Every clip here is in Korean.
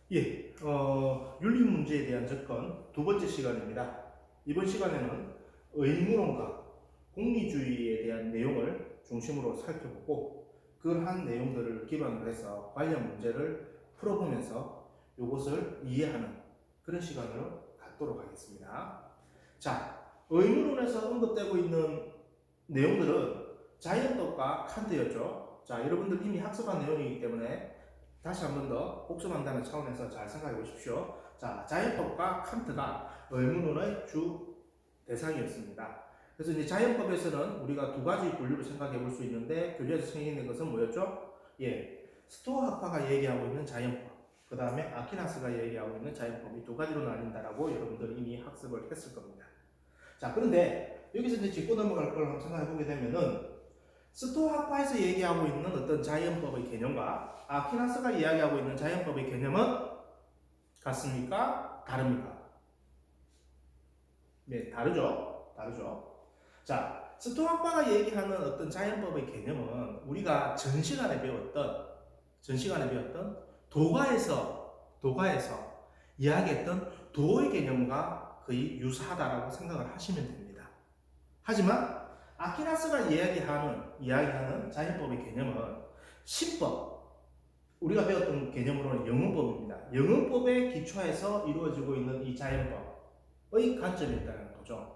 윤리 문제에 대한 접근 두 번째 시간입니다. 이번 시간에는 의무론과 공리주의에 대한 내용을 중심으로 살펴보고 그러한 내용들을 기반으로 해서 관련 문제를 풀어보면서 이것을 이해하는 그런 시간을 갖도록 하겠습니다. 자, 의무론에서 언급되고 있는 내용들은 자연법과 칸트였죠. 자, 여러분들 이미 학습한 내용이기 때문에 다시 한 번 더 복습한다는 차원에서 잘 생각해 보십시오. 자, 자연법과 칸트가 의문론의 주 대상이었습니다. 그래서 이제 자연법에서는 우리가 두 가지 분류를 생각해 볼 수 있는데 교재에서 생기는 것은 뭐였죠? 스토아 학파가 얘기하고 있는 자연법, 그 다음에 아퀴나스가 얘기하고 있는 자연법이 두 가지로 나뉜다라고 여러분들 이미 학습을 했을 겁니다. 자, 그런데 여기서 이제 짚고 넘어갈 걸 한번 생각해 보게 되면은 스토아 학파에서 얘기하고 있는 어떤 자연법의 개념과 아퀴나스가 이야기하고 있는 자연법의 개념은 같습니까? 다릅니까? 네, 다르죠. 자, 스토아 학파가 얘기하는 어떤 자연법의 개념은 우리가 전 시간에 배웠던 도가에서 이야기했던 도의 개념과 거의 유사하다라고 생각을 하시면 됩니다. 하지만 아퀴나스가 이야기하는 자연법의 개념은 신법, 우리가 배웠던 개념으로는 영문법입니다. 영문법에 기초해서 이루어지고 있는 이 자연법의 관점이 있다는 거죠.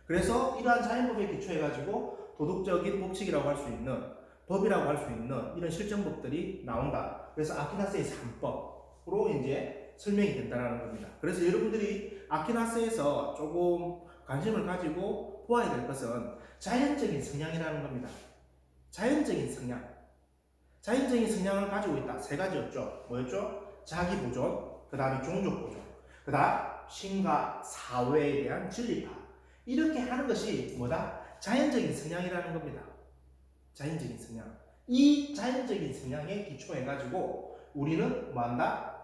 그래서 이러한 자연법에 기초해가지고 도덕적인 법칙이라고 할 수 있는, 법이라고 할 수 있는 이런 실정법들이 나온다. 그래서 아퀴나스의 3법으로 이제 설명이 된다는 겁니다. 그래서 여러분들이 아퀴나스에서 조금 관심을 가지고 보아야 될 것은 자연적인 성향이라는 겁니다. 자연적인 성향을 가지고 있다. 세 가지였죠. 뭐였죠? 자기 보존, 그 다음에 종족 보존, 그 다음 신과 사회에 대한 진리파. 이렇게 하는 것이 뭐다? 자연적인 성향이라는 겁니다. 자연적인 성향. 이 자연적인 성향에 기초해가지고 우리는 뭐한다?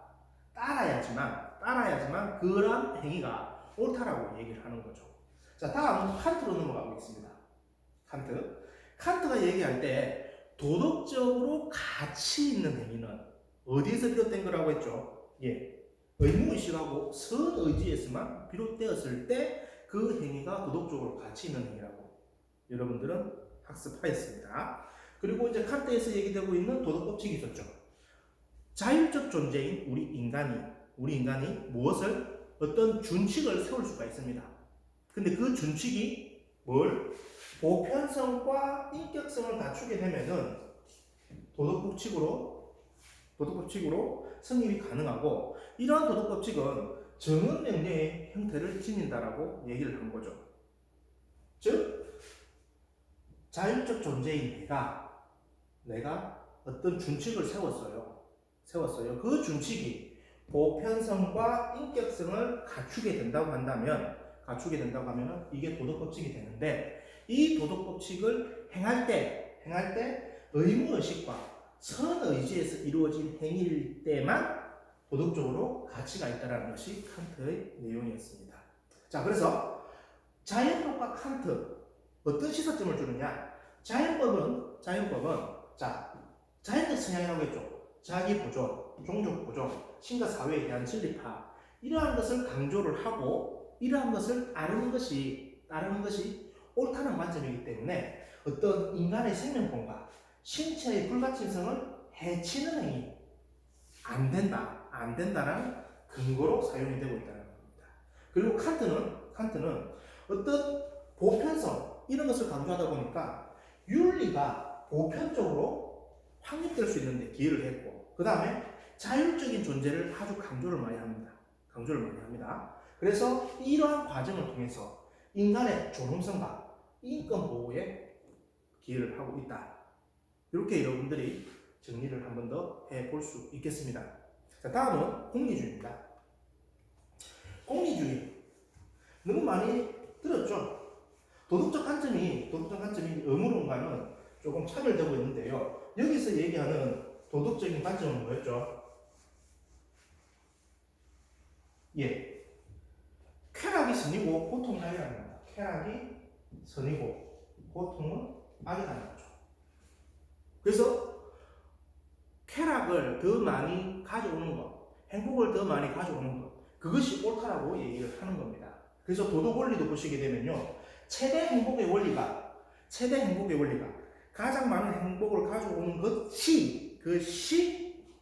따라야지만 그런 행위가 옳다라고 얘기를 하는 거죠. 자, 다음 칸트로 넘어가보겠습니다. 칸트가 얘기할 때 도덕적으로 가치 있는 행위는 어디에서 비롯된 거라고 했죠? 의무의식하고 선의지에서만 비롯되었을 때 그 행위가 도덕적으로 가치 있는 행위라고 여러분들은 학습하였습니다. 그리고 이제 칸트에서 얘기되고 있는 도덕법칙이 있었죠. 자율적 존재인 우리 인간이 무엇을 어떤 준칙을 세울 수가 있습니다. 근데 그 준칙이 보편성과 인격성을 갖추게 되면은 도덕법칙으로 성립이 가능하고, 이러한 도덕법칙은 정은 명령의 형태를 지닌다라고 얘기를 한 거죠. 즉 자율적 존재인 내가 어떤 준칙을 세웠어요. 그 준칙이 보편성과 인격성을 갖추게 된다고 하면 이게 도덕법칙이 되는데, 이 도덕법칙을 행할 때 의무의식과 선의지에서 이루어진 행위일 때만 도덕적으로 가치가 있다는 것이 칸트의 내용이었습니다. 자, 그래서 자연법과 칸트 어떤 시사점을 주느냐? 자연법은 자연적 성향이라고 했죠. 자기 보존, 종족 보존, 신과 사회에 대한 진리파, 이러한 것을 강조를 하고 이러한 것을 따르는 것이 옳다는 관점이기 때문에 어떤 인간의 생명권과 신체의 불가침성을 해치는 행위 안 된다라는 근거로 사용이 되고 있다는 겁니다. 그리고 칸트는 어떤 보편성 이런 것을 강조하다 보니까 윤리가 보편적으로 확립될 수 있는데 기여를 했고, 그 다음에 자율적인 존재를 아주 강조를 많이 합니다. 그래서 이러한 과정을 통해서 인간의 존엄성과 인권 보호에 기여를 하고 있다. 이렇게 여러분들이 정리를 한 번 더 해볼 수 있겠습니다. 자, 다음은 공리주의입니다. 공리주의 너무 많이 들었죠? 도덕적 관점이 의무론과는 조금 차별되고 있는데요. 여기서 얘기하는 도덕적인 관점은 뭐였죠? 쾌락이 선이고 고통은 악이라는 겁니다. 쾌락이 선이고 고통은 악이라는 거죠. 그래서 쾌락을 더 많이 가져오는 것, 행복을 더 많이 가져오는 것. 그것이 옳다라고 얘기를 하는 겁니다. 그래서 도덕 원리도 보시게 되면요. 최대 행복의 원리가 가장 많은 행복을 가져오는 것이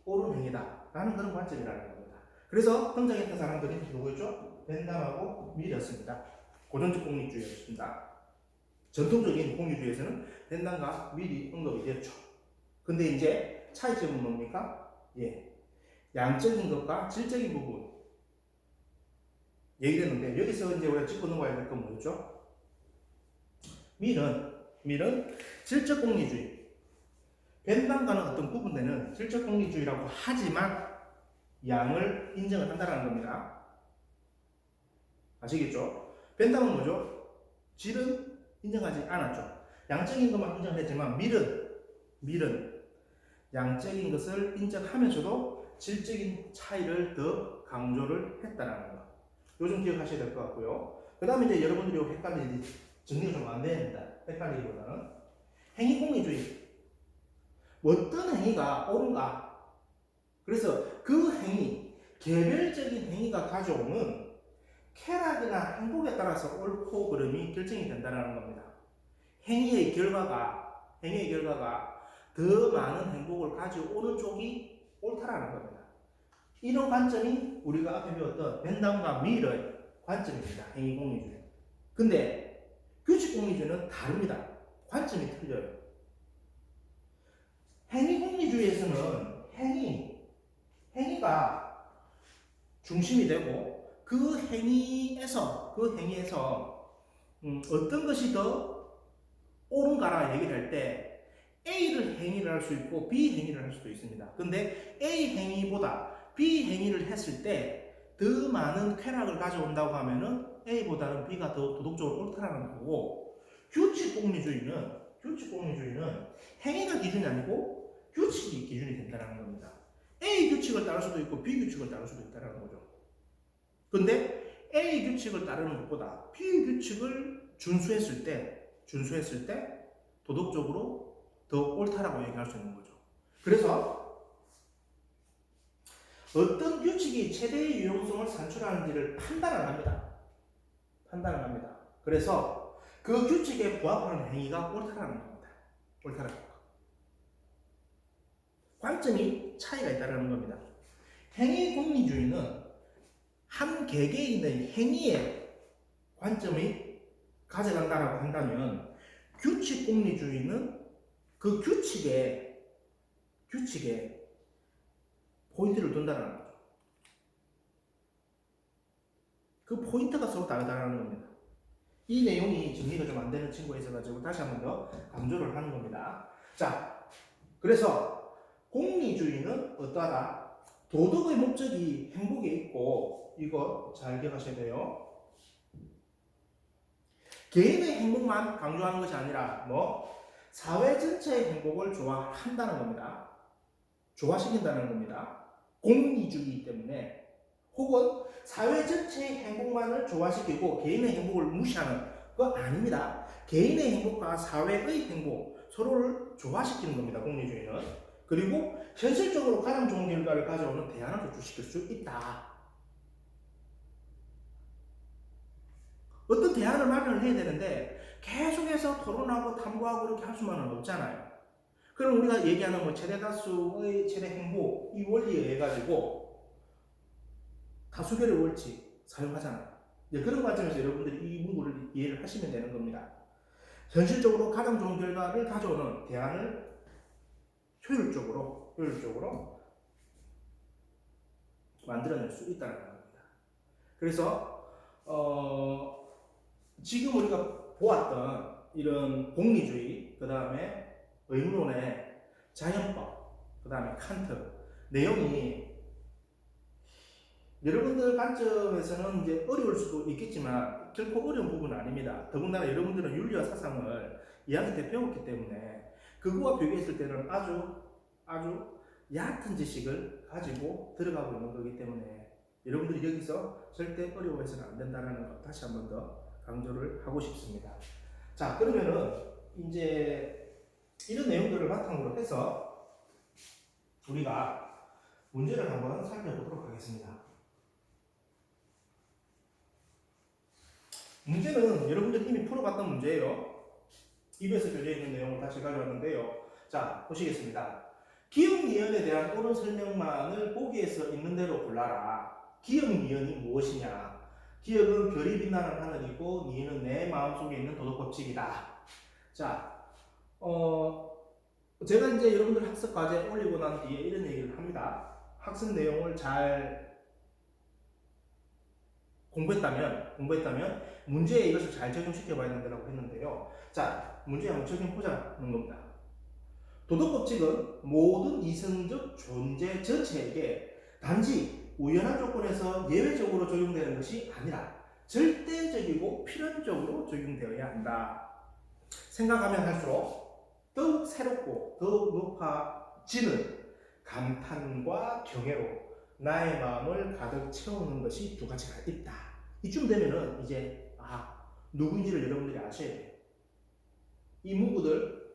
옳은 행위다. 라는 그런 관점이라는 겁니다. 그래서 등장했던 사람들이 누구였죠? 벤담하고 밀이었습니다. 고전적 공리주의였습니다. 전통적인 공리주의에서는 벤담과 밀이 언급이 되었죠. 근데 이제 차이점은 뭡니까? 양적인 것과 질적인 부분 얘기했는데, 여기서 이제 우리가 짚고 넘어가야 될 건 뭐였죠? 밀은 질적 공리주의. 벤담과는 어떤 구분되는 질적 공리주의라고 하지만 양을 인정을 한다는 겁니다. 아시겠죠? 벤담은 뭐죠? 질은 인정하지 않았죠. 양적인 것만 인정을 했지만 밀은 양적인 것을 인정하면서도 질적인 차이를 더 강조를 했다는 거. 요즘 기억하셔야 될 것 같고요. 그 다음에 이제 여러분들이 헷갈리지, 정리가 좀 안 됩니다. 헷갈리기보다는 행위공리주의. 어떤 행위가 옳은가? 그래서 그 행위, 개별적인 행위가 가져오는 쾌락이나 행복에 따라서 옳고 그름이 결정이 된다는 겁니다. 행위의 결과가 더 많은 행복을 가져오는 쪽이 옳다라는 겁니다. 이런 관점이 우리가 앞에 배웠던 벤담과 밀의 관점입니다. 행위공리주의. 근데 규칙공리주의는 다릅니다. 관점이 틀려요. 행위공리주의에서는 행위가 중심이 되고 그 행위에서 어떤 것이 더 옳은가라 얘기를 할 때 A를 행위를 할 수 있고 B 행위를 할 수도 있습니다. 근데 A 행위보다 B 행위를 했을 때 더 많은 쾌락을 가져온다고 하면은 A보다는 B가 더 도덕적으로 옳다라는 거고, 규칙공리주의는 행위가 기준이 아니고 규칙이 기준이 된다는 겁니다. A 규칙을 따를 수도 있고 B 규칙을 따를 수도 있다는 거죠. 근데 A 규칙을 따르는 것보다 B 규칙을 준수했을 때 도덕적으로 더 옳다라고 얘기할 수 있는 거죠. 그래서 어떤 규칙이 최대의 유용성을 산출하는지를 판단을 합니다. 그래서 그 규칙에 부합하는 행위가 옳다라는 겁니다. 관점이 차이가 있다는 겁니다. 행위 공리주의는 한 개개인의 행위에 관점이 가져간다라고 한다면, 규칙 공리주의는 그 규칙에 포인트를 둔다는 거죠. 그 포인트가 서로 다르다는 겁니다. 이 내용이 정리가 좀 안 되는 친구가 있어가지고 다시 한 번 더 강조를 하는 겁니다. 자, 그래서 공리주의는 어떠하다? 도덕의 목적이 행복에 있고, 이거 잘 기억하셔야 돼요. 개인의 행복만 강조하는 것이 아니라 사회 전체의 행복을 좋아한다는 겁니다. 좋아시킨다는 겁니다. 공리주의이기 때문에. 혹은 사회 전체의 행복만을 좋아시키고 개인의 행복을 무시하는 거 아닙니다. 개인의 행복과 사회의 행복 서로를 좋아시키는 겁니다. 공리주의는. 그리고 현실적으로 가장 좋은 결과를 가져오는 대안을 도출시킬 수 있다. 어떤 대안을 마련을 해야 되는데 계속해서 토론하고 탐구하고 이렇게 할 수만은 없잖아요. 그럼 우리가 얘기하는 최대 다수의 최대 행복, 이 원리에 의해 가지고 다수결의 원칙 사용하잖아요. 그런 관점에서 여러분들이 이 문구를 이해를 하시면 되는 겁니다. 현실적으로 가장 좋은 결과를 가져오는 대안을 효율적으로 만들어낼 수 있다는 겁니다. 그래서 지금 우리가 보았던 이런 공리주의, 그 다음에 의문론의 자연법, 그 다음에 칸트 내용이 여러분들 관점에서는 이제 어려울 수도 있겠지만 결코 어려운 부분은 아닙니다. 더군다나 여러분들은 윤리와 사상을 2학년 때 배웠기 때문에 그거와 비교했을 때는 아주 얕은 지식을 가지고 들어가고 있는 거기 때문에 여러분들이 여기서 절대 어려워해서는 안 된다는 것 다시 한 번 더 강조를 하고 싶습니다. 자, 그러면은 이제 이런 내용들을 바탕으로 해서 우리가 문제를 한번 살펴보도록 하겠습니다. 문제는 여러분들이 이미 풀어봤던 문제예요. EBS 교재에 있는 내용을 다시 가져왔는데요. 자, 보시겠습니다. 기억니은에 대한 옳은 설명만을 보기에서 있는 대로 골라라. 기억니은이 무엇이냐? 기억은 별이 빛나는 하늘이고 니은은 내 마음속에 있는 도덕법칙이다. 자, 제가 이제 여러분들 학습 과제에 올리고 난 뒤에 이런 얘기를 합니다. 학습 내용을 잘 공부했다면 문제에 이것을 잘 적용시켜 봐야 된다고 했는데요. 자, 문제에 한번 적용해보자는 겁니다. 도덕법칙은 모든 이성적 존재 전체에게 단지 우연한 조건에서 예외적으로 적용되는 것이 아니라 절대적이고 필연적으로 적용되어야 한다. 생각하면 할수록 더욱 새롭고 더욱 높아지는 감탄과 경애로 나의 마음을 가득 채우는 것이 두 가지가 있다. 이쯤 되면은 이제 누구인지를 여러분들이 아셔야 돼요. 이 문구들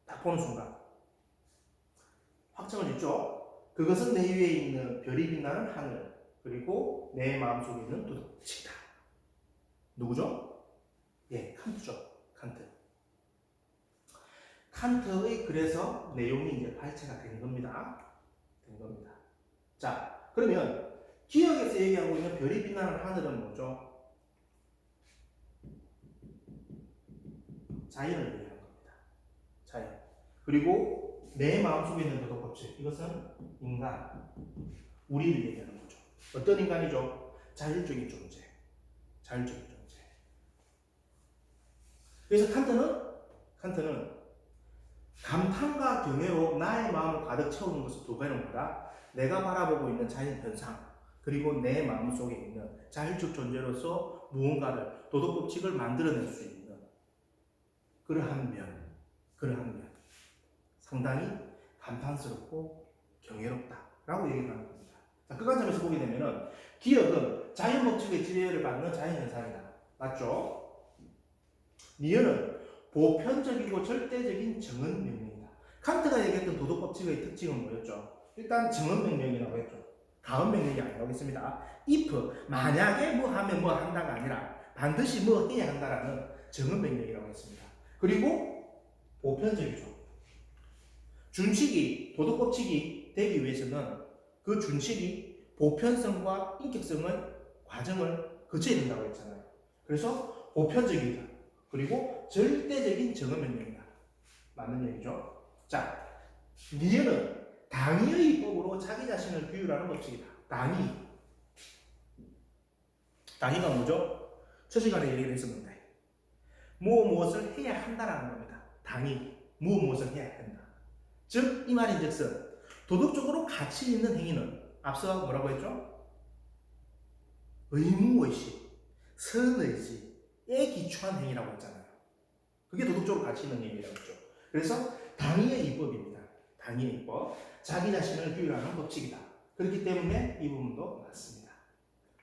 딱 보는 순간 확정을 짓죠. 그것은 내 위에 있는 별이 빛나는 하늘, 그리고 내 마음속에 있는 도덕법칙이다. 누구죠? 예, 칸트죠. 칸트의 그래서 내용이 이제 발췌가 된 겁니다. 자, 그러면 기억에서 얘기하고 있는 별이 빛나는 하늘은 뭐죠? 자연을 얘기하는 겁니다. 자연. 그리고 내 마음속에 있는 도덕법칙, 이것은 인간, 우리를 얘기하는 거죠. 어떤 인간이죠? 자율적인 존재. 그래서 칸트는 감탄과 경애로 나의 마음을 가득 채우는 것을 두 가지는 뭐다? 내가 바라보고 있는 자연 현상, 그리고 내 마음속에 있는 자율적 존재로서 무언가를, 도덕법칙을 만들어낼 수 있는 그러한 면, 상당히 감탄스럽고 경이롭다라고 얘기하는 겁니다. 자, 그 관점에서 보게 되면은 기억은 자연법칙의 지배를 받는 자연현상이다. 맞죠? 니은은 보편적이고 절대적인 정언명령이다. 칸트가 얘기했던 도덕법칙의 특징은 뭐였죠? 일단 정언명령이라고 했죠. 가언명령이 아니라고 했습니다. if, 만약에 뭐 하면 뭐 한다가 아니라 반드시 뭐 해야 한다라는 정언명령이라고 했습니다. 그리고 보편적이죠. 준칙이, 도덕법칙이 되기 위해서는 그 준칙이 보편성과 인격성의 과정을 거쳐야 된다고 했잖아요. 그래서 보편적이다. 그리고 절대적인 정언명령이다. 맞는 얘기죠. 자, 니은은 당위의 입법으로 자기 자신을 규율하는 법칙이다. 당위가 뭐죠? 첫 시간에 얘기를 했었는데 무엇을 해야 한다라는 겁니다. 당위, 무엇을 해야 한다. 즉, 이 말인즉슨 도덕적으로 가치 있는 행위는 앞서 뭐라고 했죠? 의무의식, 선의지에 기초한 행위라고 했잖아요. 그게 도덕적으로 가치 있는 행위라고 했죠. 그래서 당위의 입법입니다. 당위의 입법, 자기 자신을 규율하는 법칙이다. 그렇기 때문에 이 부분도 맞습니다.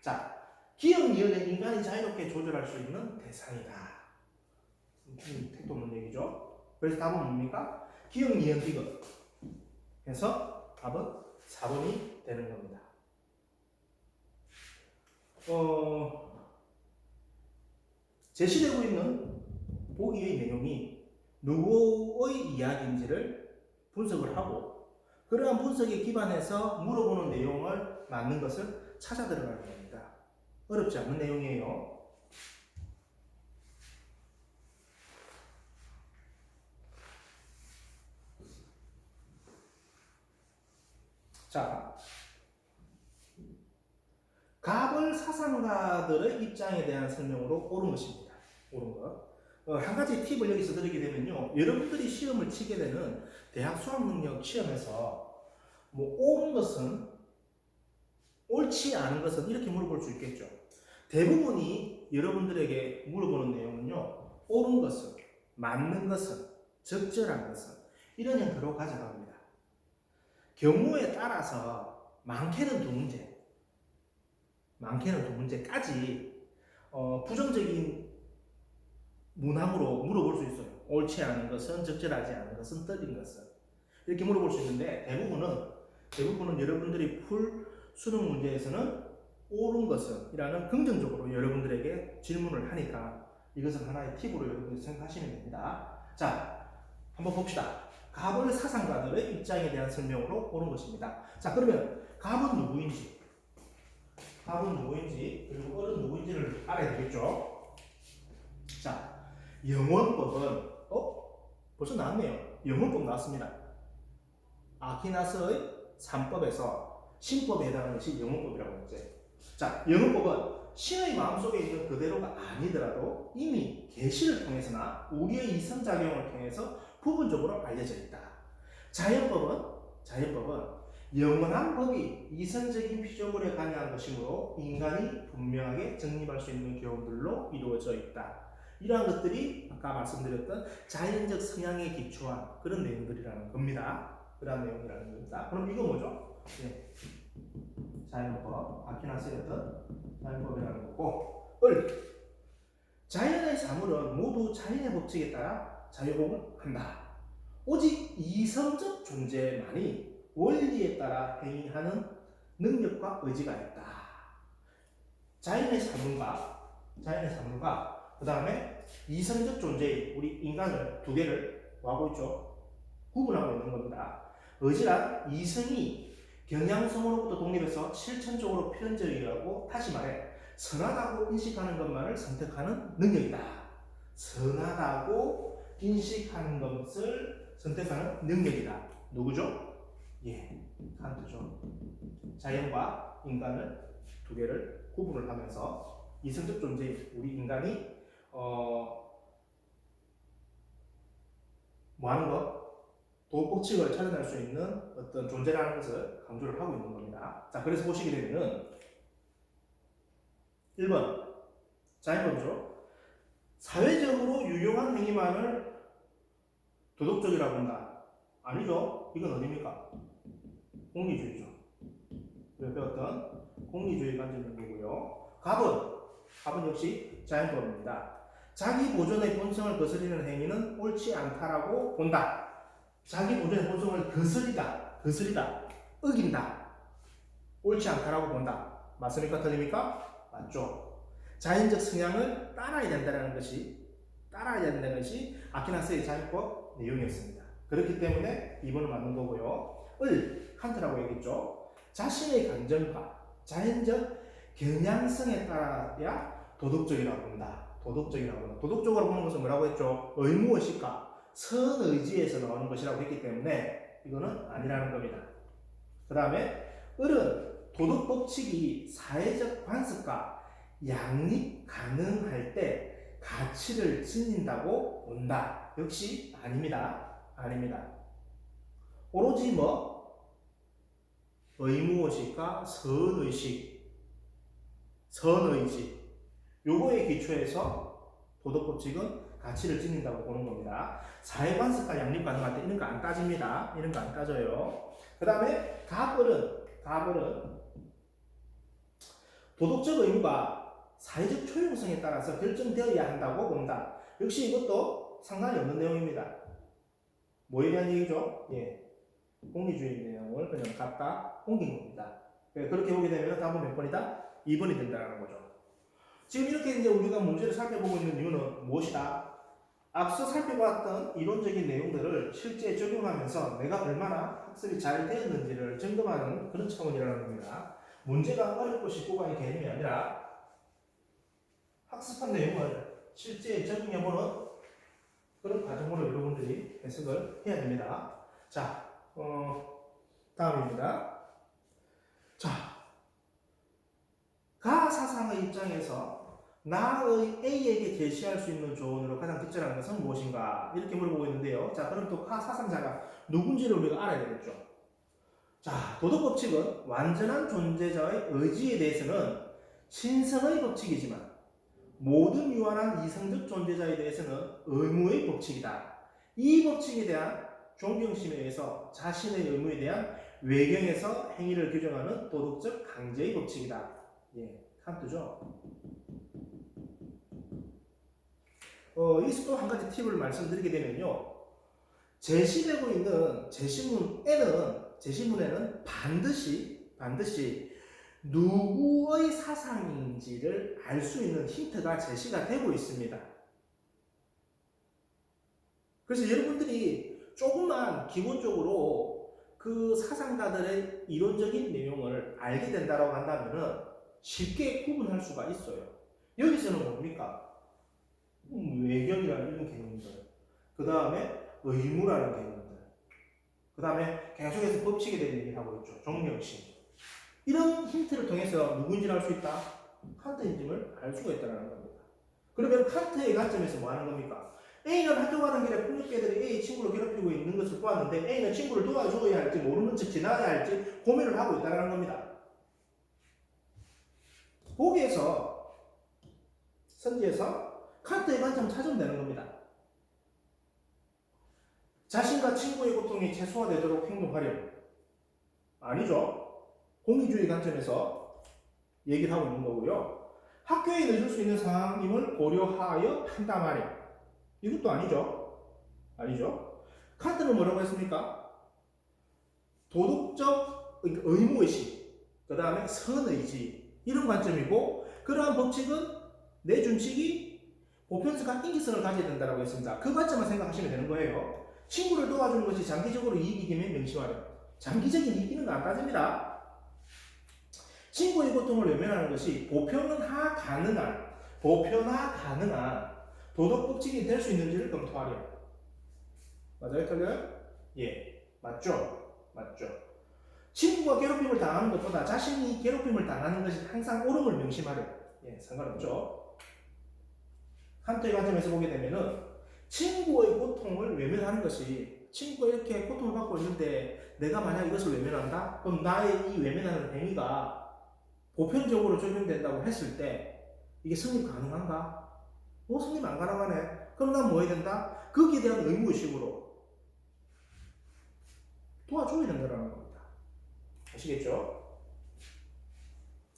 자, 기억 니은은 인간이 자유롭게 조절할 수 있는 대상이다. 택도 없는 얘기죠. 그래서 답은 뭡니까? 기억 니은 디귿. 그래서 답은 4번이 되는 겁니다. 제시되고 있는 보기의 내용이 누구의 이야기인지를 분석을 하고 그러한 분석에 기반해서 물어보는 내용을 맞는 것을 찾아 들어가는 겁니다. 어렵지 않은 내용이에요. 자, 가벌 사상가들의 입장에 대한 설명으로 옳은 것입니다. 옳은 것. 한 가지 팁을 여기서 드리게 되면요. 여러분들이 시험을 치게 되는 대학 수학능력 시험에서 옳은 것은, 옳지 않은 것은 이렇게 물어볼 수 있겠죠. 대부분이 여러분들에게 물어보는 내용은요. 옳은 것은, 맞는 것은, 적절한 것은 이런 형태로 가져갑니다. 경우에 따라서 많게는 두 문제까지 부정적인 문항으로 물어볼 수 있어요. 옳지 않은 것은, 적절하지 않은 것은, 틀린 것은 이렇게 물어볼 수 있는데 대부분은 대부분은 여러분들이 풀 수능 문제에서는 옳은 것은 이라는 긍정적으로 여러분들에게 질문을 하니까 이것은 하나의 팁으로 여러분들이 생각하시면 됩니다. 자, 한번 봅시다. 갑을 사상가들의 입장에 대한 설명으로 보는 것입니다. 자, 그러면 갑은 누구인지, 그리고 을은 누구인지를 알아야 되겠죠. 자, 영원법은 벌써 나왔네요. 영원법 나왔습니다. 아퀴나스의 3법에서 신법에 해당하는 것이 영원법이라고 했죠. 자, 영원법은 신의 마음속에 있는 그대로가 아니더라도 이미 계시를 통해서나 우리의 이성작용을 통해서 부분적으로 알려져 있다. 자연법은 영원한 법이 이성적인 피조물에 관여한 것이므로 인간이 분명하게 정립할 수 있는 교훈들로 이루어져 있다. 이러한 것들이 아까 말씀드렸던 자연적 성향에 기초한 그런 내용들이라는 겁니다. 그런 내용이라는 겁니다. 그럼 이거 뭐죠? 네. 자연법, 아퀴나스의 어떤 자연법이라는 거고, 자연의 사물은 모두 자연의 법칙에 따라 작용을 한다. 오직 이성적 존재만이 원리에 따라 행위하는 능력과 의지가 있다. 자연의 사물과 그 다음에 이성적 존재인 우리 인간을 두 개를 뭐하고 있죠? 구분하고 있는 겁니다. 의지란 이성이 경향성으로부터 독립해서 실천적으로 필연적이라고, 다시 말해 선하다고 인식하는 것만을 선택하는 능력이다. 선하다고 인식하는 것을 선택하는 능력이다. 누구죠? 칸트죠. 자연과 인간을 두 개를 구분을 하면서 이성적 존재인 우리 인간이 뭐하는 것? 도법칙을 찾아낼 수 있는 어떤 존재라는 것을 강조를 하고 있는 겁니다. 자, 그래서 보시게 되면은 1번 자연법이죠. 사회적으로 유용한 행위만을 도덕적이라고 한다. 아니죠. 이건 어디입니까? 공리주의죠. 우리가 배웠던 공리주의 관점인 거고요. 갑은 역시 자연법입니다. 자기 보존의 본성을 거스리는 행위는 옳지 않다라고 본다. 자기 보존의 본성을 거스리다, 어긴다, 옳지 않다라고 본다. 맞습니까? 틀립니까? 맞죠. 자연적 성향을 따라야 된다는 것이 아퀴나스의 자연법 내용이었습니다. 그렇기 때문에 2번을 맞는 거고요. 칸트라고 얘기했죠. 자신의 감정과 자연적 경향성에 따라야 도덕적이라고 본다. 도덕적으로 보는 것은 뭐라고 했죠? 의무의식과 선의지에서 나오는 것이라고 했기 때문에 이거는 아니라는 겁니다. 그 다음에 을은 도덕법칙이 사회적 관습과 양립 가능할 때 가치를 지닌다고 본다. 역시 아닙니다. 오로지 의무의식과 선의지 요거에 기초해서 도덕법칙은 가치를 지닌다고 보는 겁니다. 사회관습과 양립 가능할 때 이런 거 안 따집니다. 이런 거 안 따져요. 그 다음에 갑을은 도덕적 의무가 사회적 효용성에 따라서 결정되어야 한다고 본다. 역시 이것도 상관이 없는 내용입니다. 뭐에 대한 얘기죠? 공리주의 내용을 그냥 갖다 옮긴 겁니다. 그렇게 보게 되면 답은 몇 번이다? 2번이 된다는 거죠. 지금 이렇게 이제 우리가 문제를 살펴보고 있는 이유는 무엇이다? 앞서 살펴봤던 이론적인 내용들을 실제 적용하면서 내가 얼마나 학습이 잘 되었는지를 점검하는 그런 차원이라는 겁니다. 문제가 어렵고 쉽고가 개념이 아니라 학습한 내용을 실제 적용해보는 그런 과정으로 여러분들이 해석을 해야 됩니다. 자, 다음입니다. 자, 가사상의 입장에서 나의 A에게 제시할 수 있는 조언으로 가장 적절한 것은 무엇인가? 이렇게 물어보고 있는데요. 자, 그럼 또 가사상자가 누군지를 우리가 알아야 되겠죠. 자, 도덕법칙은 완전한 존재자의 의지에 대해서는 신성의 법칙이지만 모든 유한한 이성적 존재자에 대해서는 의무의 법칙이다. 이 법칙에 대한 존경심에 의해서 자신의 의무에 대한 외경에서 행위를 규정하는 도덕적 강제의 법칙이다. 칸트죠. 여기서 또 한 가지 팁을 말씀드리게 되면요. 제시되고 있는 제시문 N은 제시문에는 반드시 누구의 사상인지를 알 수 있는 힌트가 제시가 되고 있습니다. 그래서 여러분들이 조금만 기본적으로 그 사상가들의 이론적인 내용을 알게 된다고 한다면 쉽게 구분할 수가 있어요. 여기서는 뭡니까? 외경이라는 이런 개념들, 그 다음에 의무라는 개념들, 그 다음에 계속해서 법칙에 대한 얘기를 하고 있죠. 종명심. 이런 힌트를 통해서 누구인지를 알 수 있다? 칸트인지를 알 수가 있다는 겁니다. 그러면 칸트의 관점에서 뭐 하는 겁니까? A는 학교 가는 길에 폭력배들이 A 친구를 괴롭히고 있는 것을 보았는데 A는 친구를 도와줘야 할지 모르는 척 지나가야 할지 고민을 하고 있다는 겁니다. 거기에서 선지에서 칸트의 관점을 찾으면 되는 겁니다. 자신과 친구의 고통이 최소화되도록 행동하렴. 아니죠. 공의주의 관점에서 얘기를 하고 있는 거고요. 학교에 늦을 수 있는 상황임을 고려하여 판단하렴. 이것도 아니죠. 칸트는 뭐라고 했습니까? 도덕적 의무의식, 그 다음에 선의지, 이런 관점이고, 그러한 법칙은 내 준칙이 보편성과 인기성을 가져야 된다고 했습니다. 그 관점만 생각하시면 되는 거예요. 친구를 도와주는 것이 장기적으로 이익이기면 명심하렴. 장기적인 이익은 안 따집니다. 친구의 고통을 외면하는 것이 보편화 가능한 도덕 법칙이 될 수 있는지를 검토하렴. 맞아요? 틀려요? 예, 맞죠. 친구가 괴롭힘을 당하는 것보다 자신이 괴롭힘을 당하는 것이 항상 옳음을 명심하렴. 예, 상관없죠. 칸트의 관점에서 보게 되면은 친구의 고통을 외면하는 것이, 친구가 이렇게 고통을 받고 있는데 내가 만약 이것을 외면한다? 그럼 나의 이 외면하는 행위가 보편적으로 적용된다고 했을 때 이게 성립 가능한가? 성립 안 가능하네. 그럼 난 뭐 해야 된다? 거기에 대한 의무의식으로 도와줘야 된다는 겁니다. 아시겠죠?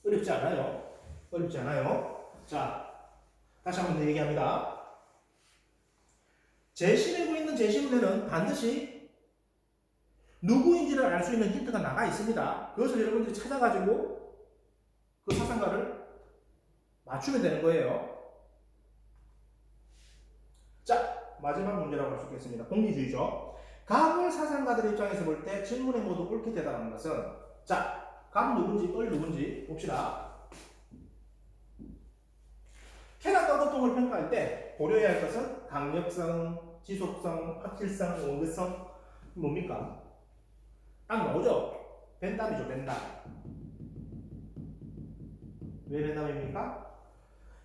어렵지 않아요. 자, 다시 한번 더 얘기합니다. 제시되고 있는 제시문에는 반드시 누구인지를 알 수 있는 힌트가 나가 있습니다. 그것을 여러분들이 찾아가지고 그 사상가를 맞추면 되는 거예요. 자, 마지막 문제라고 할 수 있겠습니다. 공리주의죠. 갑을 사상가들의 입장에서 볼 때 질문에 모두 옳게 대답하는 것은, 자, 갑 누군지, 을 누군지 봅시다. 쾌락과 고통을 평가할 때 고려해야 할 것은 강력성, 지속성, 확실성, 원근성, 뭡니까? 딱 나오죠? 벤담이죠, 벤담. 왜 벤담입니까?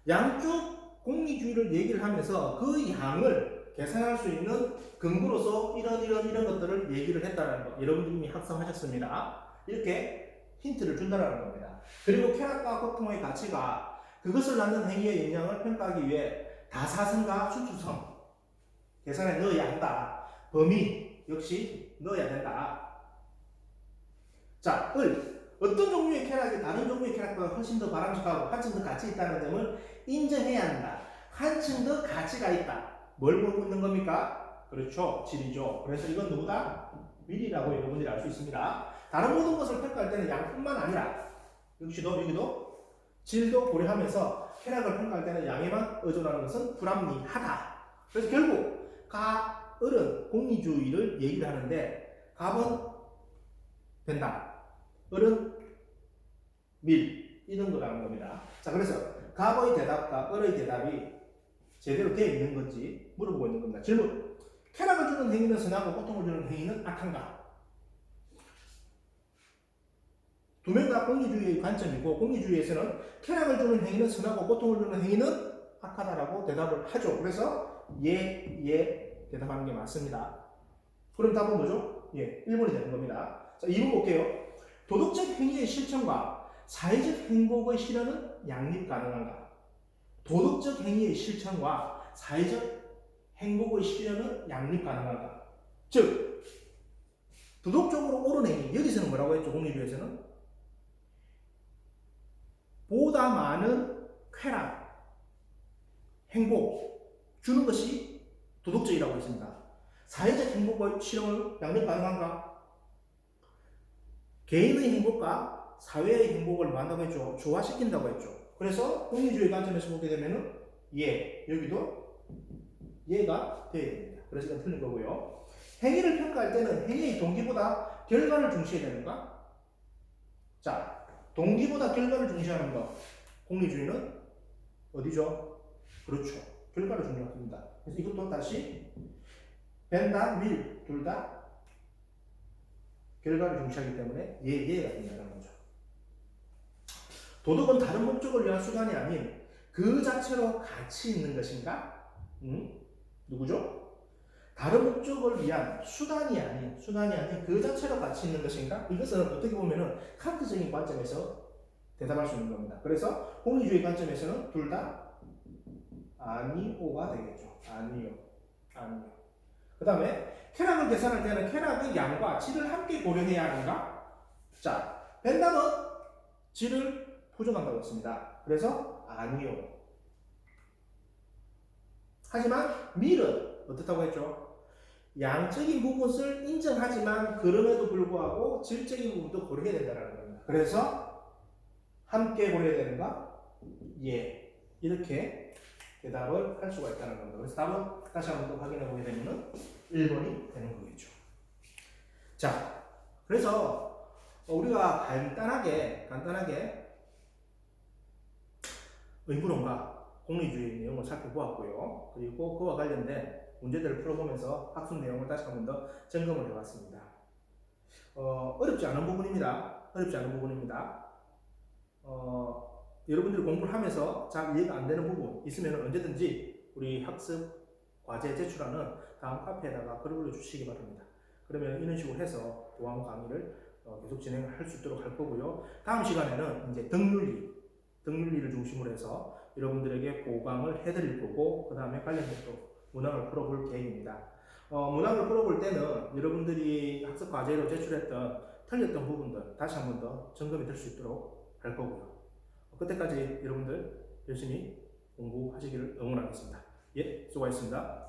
양쪽 공리주의를 얘기를 하면서 그 양을 계산할 수 있는 근거로서 이런 것들을 얘기를 했다는 거. 여러분들이 이미 학습하셨습니다. 이렇게 힌트를 준다는 겁니다. 그리고 쾌락과 고통의 가치가 그것을 낳는 행위의 영향을 평가하기 위해 다사성과 수축성 계산에 넣어야 한다. 범위 역시 넣어야 된다. 자, 어떤 종류의 쾌락이 다른 종류의 쾌락보다 훨씬 더 바람직하고 한층 더 가치 있다는 점을 인정해야 한다. 한층 더 가치가 있다. 뭘 보고 있는 겁니까? 그렇죠. 질이죠. 그래서 이건 누구다? 밀이라고 여러분들이 알 수 있습니다. 다른 모든 것을 평가할 때는 양뿐만 아니라 여기도 질도 고려하면서 쾌락을 평가할 때는 양에만 의존하는 것은 불합리하다. 그래서 결국 을은 공리주의를 얘기를 하는데 갑은 된다. 을은 밀 이런 거라는 겁니다. 자, 그래서 갑의 대답과 을의 대답이 제대로 되어 있는 건지 물어보고 있는 겁니다. 질문. 쾌락을 주는 행위는 선하고 고통을 주는 행위는 악한가? 두 명 다 공리주의의 관점이고 공리주의에서는 쾌락을 주는 행위는 선하고 고통을 주는 행위는 악하다라고 대답을 하죠. 그래서 예 대답하는 게 맞습니다. 그럼 답은 뭐죠? 예, 1번이 되는 겁니다. 자, 2번 볼게요. 도덕적 행위의 실천과 사회적 행복의 실현은 양립 가능한가? 도덕적 행위의 실천과 사회적 행복의 실현은 양립 가능한가? 즉, 도덕적으로 옳은 행위, 여기서는 뭐라고 했죠? 공리주의에서는? 보다 많은 쾌락, 행복 주는 것이 도덕적이라고 했습니다. 사회적 행복의 실현은 양립 가능한가? 개인의 행복과 사회의 행복을 만다고 했죠. 조화시킨다고 했죠. 그래서 공리주의 관점에서 보게 되면은 여기도 얘가 돼야 됩니다. 그래서 이건 틀린 거고요. 행위를 평가할 때는 행위의 동기보다 결과를 중시해야 되는가? 자, 동기보다 결과를 중시하는 거. 공리주의는 어디죠? 그렇죠. 결과를 중요합니다. 그래서 이것도 다시 벤다, 밀, 둘 다 결과를 중시하기 때문에 얘가 된다는 거죠. 도덕은 다른 목적을 위한 수단이 아닌 그 자체로 가치 있는 것인가? 누구죠? 다른 목적을 위한 수단이 아닌 그 자체로 가치 있는 것인가? 이것은 어떻게 보면은 칸트적인 관점에서 대답할 수 있는 겁니다. 그래서 공리주의 관점에서는 둘 다 아니오가 되겠죠. 아니요. 그 다음에 쾌락을 계산할 때는 쾌락의 양과 질을 함께 고려해야 하는가? 자, 벤담은 질을 포장한다고 했습니다. 그래서 아니요. 하지만 밀은 어떻다고 했죠? 양적인 부분을 인정하지만 그럼에도 불구하고 질적인 부분도 고려해야 된다는 겁니다. 그래서 함께 고려해야 되는가? 예. 이렇게 대답을 할 수가 있다는 겁니다. 그래서 답은 다시 한번 또 확인해 보게 되면 1번이 되는 거겠죠. 자, 그래서 우리가 간단하게 의무론과 공리주의 내용을 살펴보았고요. 그리고 그와 관련된 문제들을 풀어보면서 학습 내용을 다시 한 번 더 점검을 해봤습니다. 어렵지 않은 부분입니다. 여러분들이 공부를 하면서 잘 이해가 안 되는 부분 있으면 언제든지 우리 학습 과제 제출하는 다음 카페에다가 글을 올려주시기 바랍니다. 그러면 이런 식으로 해서 보안 강의를 계속 진행을 할 수 있도록 할 거고요. 다음 시간에는 이제 등률리를 중심으로 해서 여러분들에게 보강을 해드릴 거고, 그 다음에 관련된 또 문항을 풀어볼 계획입니다. 문항을 풀어볼 때는 여러분들이 학습 과제로 제출했던 틀렸던 부분들 다시 한 번 더 점검이 될 수 있도록 할 거고요. 그때까지 여러분들 열심히 공부하시기를 응원하겠습니다. 예, 수고하셨습니다.